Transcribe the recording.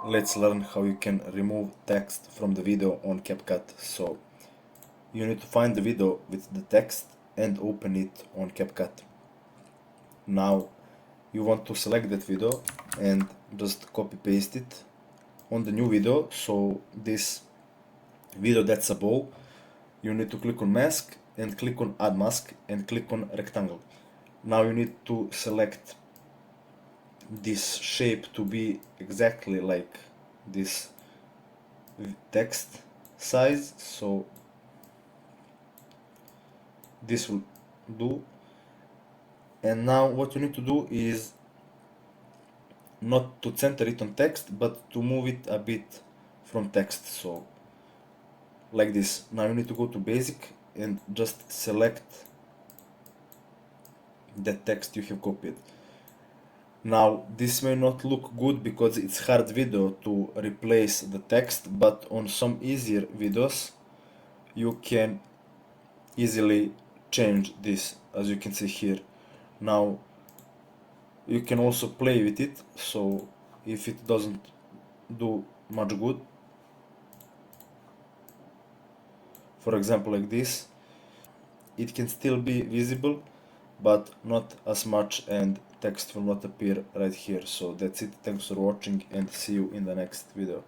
let's learn how you can remove text from the video on CapCut. So you need to find the video with the text and open it on CapCut. Now you want to select that video and just copy paste it on the new video. So this video that's a bow, you need to click on mask and click on add mask and click on rectangle. Now you need to select this shape to be exactly like this text size, so this will do. And now what you need to do is not to center it on text, but to move it a bit from text, so like this. Now you need to go to basic and just select the text you have copied. Now this may not look good because it's hard video to replace the text, but on some easier videos you can easily change this, as you can see here. Now you can also play with it, so if it doesn't do much good, for example like this, it can still be visible but not as much, and text will not appear right here. So that's it, thanks for watching and see you in the next video.